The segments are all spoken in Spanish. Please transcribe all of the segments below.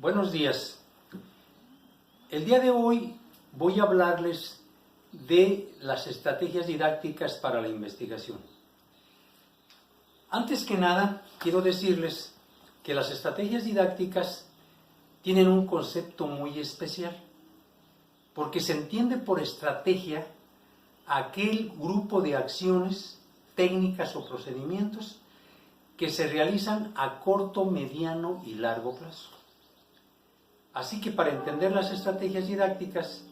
Buenos días. El día de hoy voy a hablarles de las estrategias didácticas para la investigación. Antes que nada, quiero decirles que las estrategias didácticas tienen un concepto muy especial, porque se entiende por estrategia aquel grupo de acciones, técnicas o procedimientos que se realizan a corto, mediano y largo plazo. Así que para entender las estrategias didácticas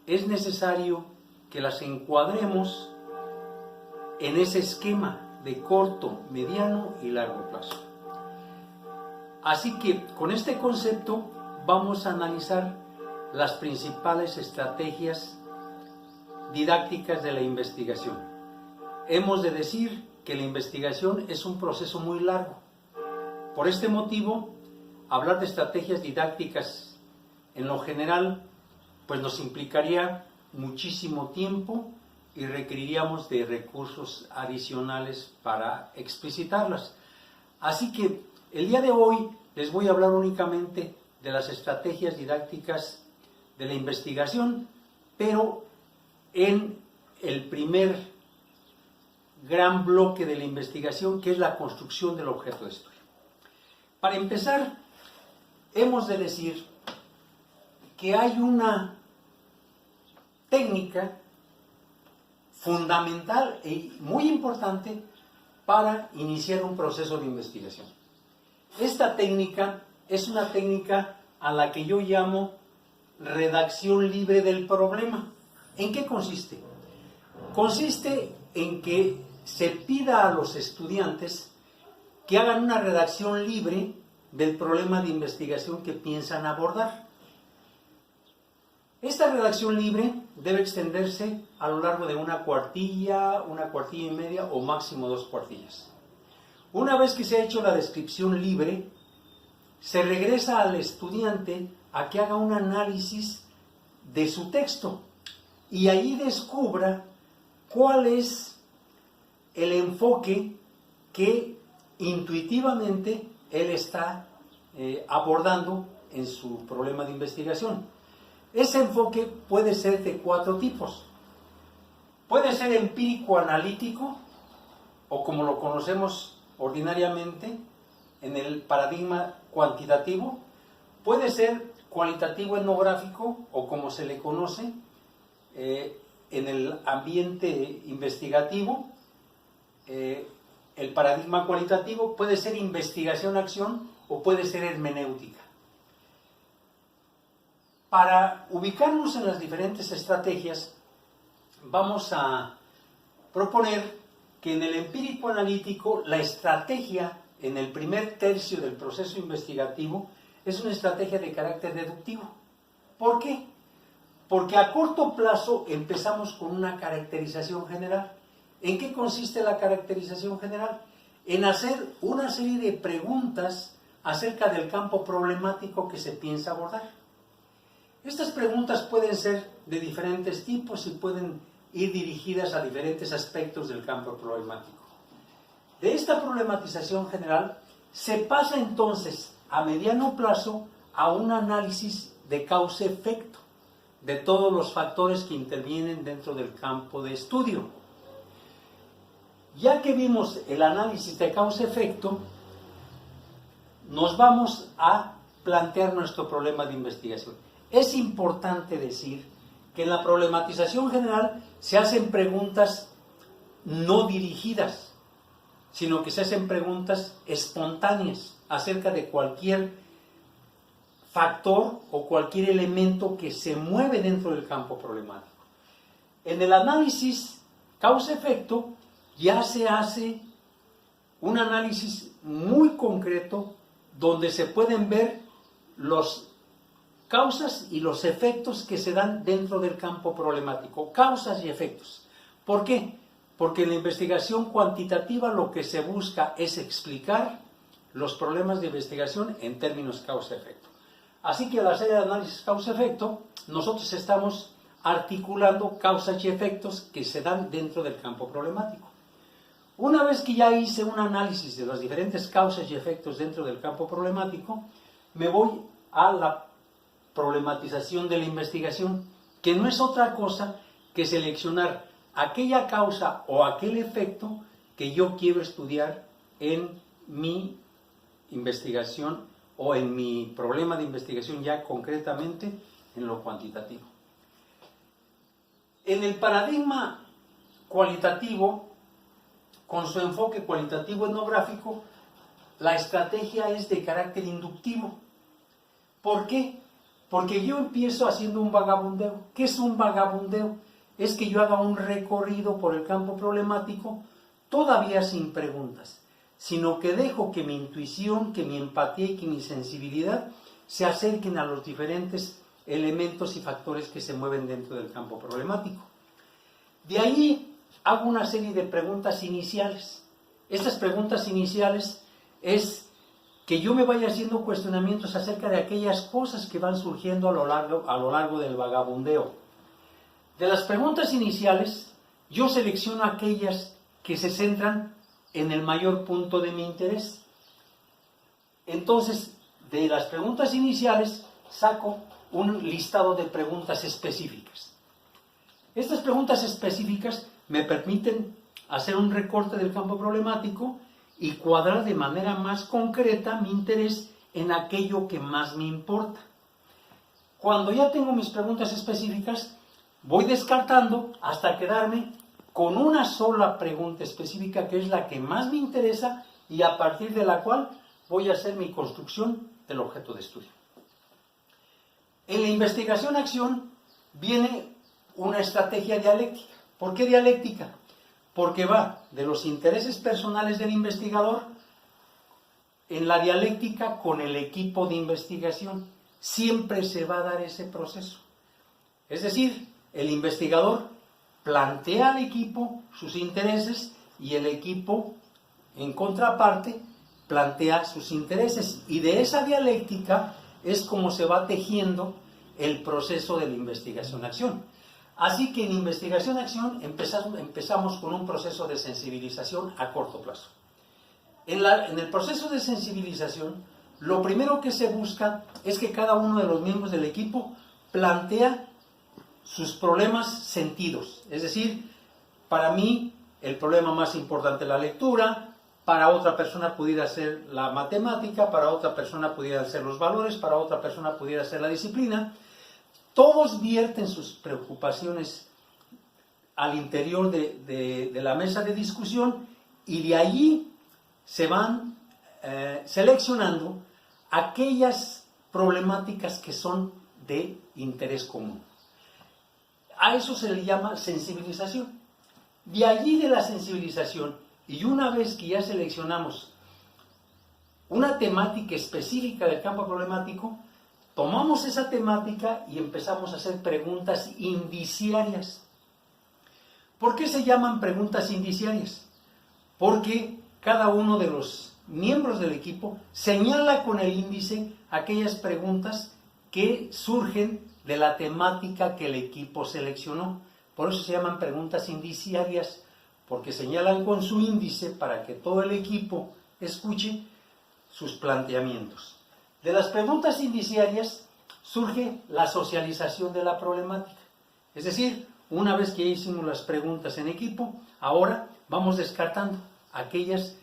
es necesario que las encuadremos en ese esquema de corto, mediano y largo plazo. Así que con este concepto vamos a analizar las principales estrategias didácticas de la investigación. Hemos de decir que la investigación es un proceso muy largo. Por este motivo, hablar de estrategias didácticas en lo general, pues nos implicaría muchísimo tiempo y requeriríamos de recursos adicionales para explicitarlas. Así que el día de hoy les voy a hablar únicamente de las estrategias didácticas de la investigación, pero en el primer gran bloque de la investigación, que es la construcción del objeto de estudio. Para empezar, hemos de decir que hay una técnica fundamental y muy importante para iniciar un proceso de investigación. Esta técnica es una técnica a la que yo llamo redacción libre del problema. ¿En qué consiste? Consiste en que se pida a los estudiantes que hagan una redacción libre del problema de investigación que piensan abordar. Esta redacción libre debe extenderse a lo largo de una cuartilla y media o máximo 2 cuartillas. Una vez que se ha hecho la descripción libre, se regresa al estudiante a que haga un análisis de su texto y allí descubra cuál es el enfoque que intuitivamente él está abordando en su problema de investigación. Ese enfoque puede ser de 4 tipos. Puede ser empírico-analítico, o como lo conocemos ordinariamente en el paradigma cuantitativo. Puede ser cualitativo-etnográfico, o como se le conoce en el ambiente investigativo. El paradigma cualitativo puede ser investigación-acción o puede ser hermenéutica. Para ubicarnos en las diferentes estrategias, vamos a proponer que en el empírico analítico la estrategia en el primer tercio del proceso investigativo es una estrategia de carácter deductivo. ¿Por qué? Porque a corto plazo empezamos con una caracterización general. ¿En qué consiste la caracterización general? En hacer una serie de preguntas acerca del campo problemático que se piensa abordar. Estas preguntas pueden ser de diferentes tipos y pueden ir dirigidas a diferentes aspectos del campo problemático. De esta problematización general se pasa entonces a mediano plazo a un análisis de causa-efecto de todos los factores que intervienen dentro del campo de estudio. Ya que vimos el análisis de causa-efecto, nos vamos a plantear nuestro problema de investigación. Es importante decir que en la problematización general se hacen preguntas no dirigidas, sino que se hacen preguntas espontáneas acerca de cualquier factor o cualquier elemento que se mueve dentro del campo problemático. En el análisis causa-efecto ya se hace un análisis muy concreto donde se pueden ver los causas y los efectos que se dan dentro del campo problemático. Causas y efectos. ¿Por qué? Porque en la investigación cuantitativa lo que se busca es explicar los problemas de investigación en términos causa-efecto. Así que al hacer el análisis causa-efecto, nosotros estamos articulando causas y efectos que se dan dentro del campo problemático. Una vez que ya hice un análisis de las diferentes causas y efectos dentro del campo problemático, me voy a la problematización de la investigación, que no es otra cosa que seleccionar aquella causa o aquel efecto que yo quiero estudiar en mi investigación o en mi problema de investigación, ya concretamente en lo cuantitativo. En el paradigma cualitativo, con su enfoque cualitativo etnográfico, la estrategia es de carácter inductivo. ¿Por qué? Porque yo empiezo haciendo un vagabundeo. ¿Qué es un vagabundeo? Es que yo haga un recorrido por el campo problemático, todavía sin preguntas, sino que dejo que mi intuición, que mi empatía y que mi sensibilidad se acerquen a los diferentes elementos y factores que se mueven dentro del campo problemático. De ahí hago una serie de preguntas iniciales. Estas preguntas iniciales es que yo me vaya haciendo cuestionamientos acerca de aquellas cosas que van surgiendo a lo largo del vagabundeo. De las preguntas iniciales, yo selecciono aquellas que se centran en el mayor punto de mi interés. Entonces, de las preguntas iniciales, saco un listado de preguntas específicas. Estas preguntas específicas me permiten hacer un recorte del campo problemático y cuadrar de manera más concreta mi interés en aquello que más me importa. Cuando ya tengo mis preguntas específicas, voy descartando hasta quedarme con una sola pregunta específica que es la que más me interesa y a partir de la cual voy a hacer mi construcción del objeto de estudio. En la investigación-acción viene una estrategia dialéctica. ¿Por qué dialéctica? Porque va de los intereses personales del investigador en la dialéctica con el equipo de investigación. Siempre se va a dar ese proceso. Es decir, el investigador plantea al equipo sus intereses y el equipo, en contraparte, plantea sus intereses. Y de esa dialéctica es como se va tejiendo el proceso de la investigación-acción. Así que en investigación-acción empezamos con un proceso de sensibilización a corto plazo. En el proceso de sensibilización, lo primero que se busca es que cada uno de los miembros del equipo plantea sus problemas sentidos. Es decir, para mí el problema más importante es la lectura, para otra persona pudiera ser la matemática, para otra persona pudiera ser los valores, para otra persona pudiera ser la disciplina. Todos vierten sus preocupaciones al interior de la mesa de discusión y de allí se van seleccionando aquellas problemáticas que son de interés común. A eso se le llama sensibilización. De allí de la sensibilización, y una vez que ya seleccionamos una temática específica del campo problemático, tomamos esa temática y empezamos a hacer preguntas indiciarias. ¿Por qué se llaman preguntas indiciarias? Porque cada uno de los miembros del equipo señala con el índice aquellas preguntas que surgen de la temática que el equipo seleccionó. Por eso se llaman preguntas indiciarias, porque señalan con su índice para que todo el equipo escuche sus planteamientos. De las preguntas indiciarias surge la socialización de la problemática. Es decir, una vez que hicimos las preguntas en equipo, ahora vamos descartando aquellas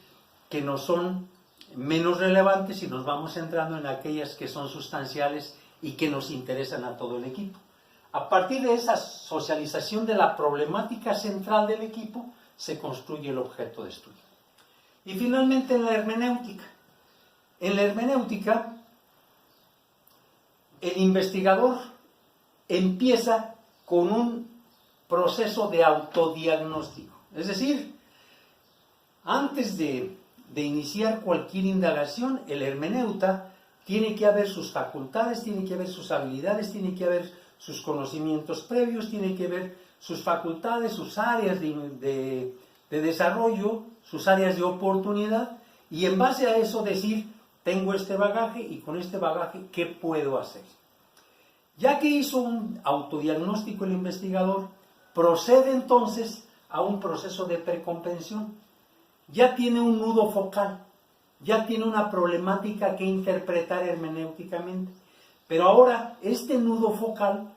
que nos son menos relevantes y nos vamos centrando en aquellas que son sustanciales y que nos interesan a todo el equipo. A partir de esa socialización de la problemática central del equipo, se construye el objeto de estudio. Y finalmente en la hermenéutica. En la hermenéutica, el investigador empieza con un proceso de autodiagnóstico. Es decir, antes de iniciar cualquier indagación, el hermeneuta tiene que haber sus facultades, tiene que haber sus habilidades, tiene que haber sus conocimientos previos, tiene que haber sus facultades, sus áreas de desarrollo, sus áreas de oportunidad, y en base a eso decir, tengo este bagaje y con este bagaje, ¿qué puedo hacer? Ya que hizo un autodiagnóstico el investigador, procede entonces a un proceso de precomprensión. Ya tiene un nudo focal, ya tiene una problemática que interpretar hermenéuticamente. Pero ahora, este nudo focal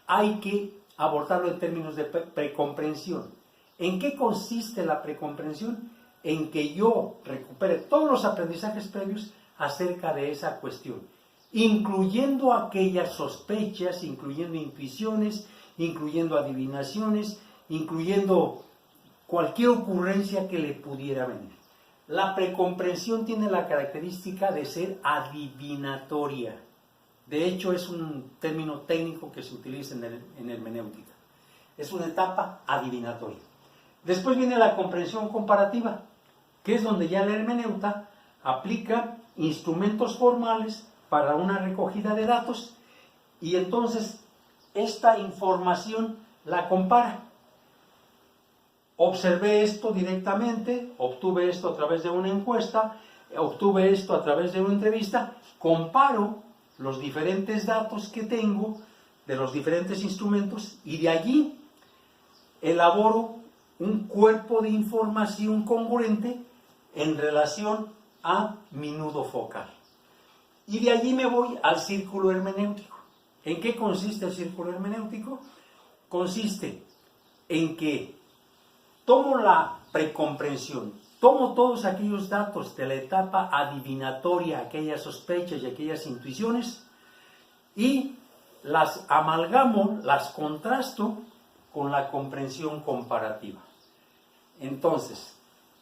hay que abordarlo en términos de precomprensión. ¿En qué consiste la precomprensión? En que yo recupere todos los aprendizajes previos acerca de esa cuestión, incluyendo aquellas sospechas, incluyendo intuiciones, incluyendo adivinaciones, incluyendo cualquier ocurrencia que le pudiera venir. La precomprensión tiene la característica de ser adivinatoria. De hecho, es un término técnico que se utiliza en hermenéutica. Es una etapa adivinatoria. Después viene la comprensión comparativa, que es donde ya la hermeneuta aplica instrumentos formales para una recogida de datos y entonces esta información la compara. Observé esto directamente, obtuve esto a través de una encuesta, obtuve esto a través de una entrevista, comparo los diferentes datos que tengo de los diferentes instrumentos y de allí elaboro un cuerpo de información congruente en relación a mi nudo focal. Y de allí me voy al círculo hermenéutico. ¿En qué consiste el círculo hermenéutico? Consiste en que tomo la precomprensión, tomo todos aquellos datos de la etapa adivinatoria, aquellas sospechas y aquellas intuiciones, y las amalgamo, las contrasto con la comprensión comparativa. Entonces,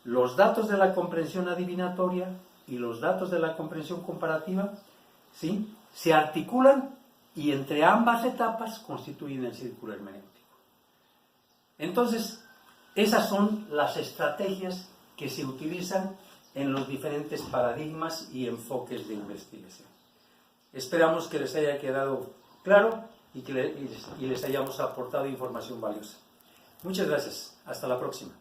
los datos de la comprensión adivinatoria y los datos de la comprensión comparativa, ¿sí?, se articulan y entre ambas etapas constituyen el círculo hermenéutico. Entonces, esas son las estrategias que se utilizan en los diferentes paradigmas y enfoques de investigación. Esperamos que les haya quedado claro y que les hayamos aportado información valiosa. Muchas gracias. Hasta la próxima.